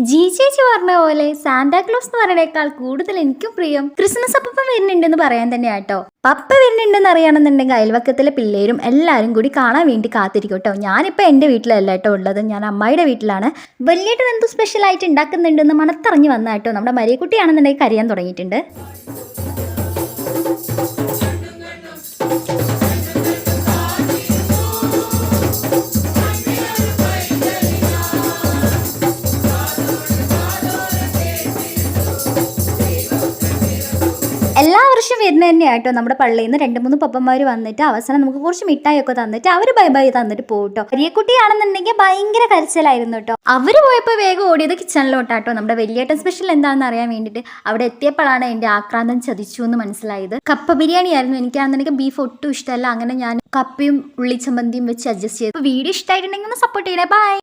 G ചേച്ചി പറഞ്ഞ പോലെ സാന്താക്ലോസ് എന്ന് പറയുന്നേക്കാൾ കൂടുതൽ എനിക്കും പ്രിയം ക്രിസ്മസ് അപ്പം വരുന്നുണ്ടെന്ന് പറയാൻ തന്നെയാ കേട്ടോ. പപ്പ വരുന്നുണ്ടെന്ന് അറിയണമെന്നുണ്ടെങ്കിൽ അയൽവക്കത്തിലെ പിള്ളേരും എല്ലാവരും കൂടി കാണാൻ വേണ്ടി കാത്തിരിക്കും കേട്ടോ. ഞാനിപ്പോൾ എൻ്റെ വീട്ടിലല്ല കേട്ടോ ഉള്ളത്, ഞാൻ അമ്മായിയുടെ വീട്ടിലാണ്. വലിയേട്ടൻ എന്തോ സ്പെഷ്യലായിട്ട് ഉണ്ടാക്കുന്നുണ്ടെന്ന് മണത്തറിഞ്ഞ് വന്ന കേട്ടോ. നമ്മുടെ മരിയക്കുട്ടിയാണെന്നുണ്ടെങ്കിൽ കരയാൻ തുടങ്ങിയിട്ടുണ്ട്. എല്ലാ വർഷവും വരുന്ന തന്നെയാണ് കേട്ടോ. നമ്മുടെ പള്ളിയിൽ നിന്ന് 2-3 പപ്പന്മാർ വന്നിട്ട് അവസാനം നമുക്ക് കുറച്ച് മിഠായിയൊക്കെ തന്നിട്ട് അവർ ബൈ ബൈ തന്നിട്ട് പോകും കേട്ടോ. വലിയക്കുട്ടിയാണെന്നുണ്ടെങ്കിൽ ഭയങ്കര കരച്ചിലായിരുന്നു കേട്ടോ. അവർ പോയപ്പോൾ വേഗം ഓടിയത് കിച്ചണിലോട്ടാട്ടോ. നമ്മുടെ വലിയേട്ടൻ സ്പെഷ്യൽ എന്താണെന്ന് അറിയാൻ വേണ്ടിയിട്ട് അവിടെ എത്തിയപ്പോഴാണ് എൻ്റെ ആക്രാന്തം ചതിച്ചു എന്ന് മനസ്സിലായത്. കപ്പ ബിരിയാണി ആയിരുന്നു. എനിക്കാണെന്നുണ്ടെങ്കിൽ ബീഫ് ഒട്ടും ഇഷ്ടമല്ല. അങ്ങനെ ഞാൻ കപ്പയും ഉള്ളിച്ചമ്മന്തിയും വെച്ച് അഡ്ജസ്റ്റ് ചെയ്തു. വീഡിയോ ഇഷ്ടമായിട്ടുണ്ടെങ്കിൽ ഒന്ന് സപ്പോർട്ട് ചെയ്യണേ. ബൈ.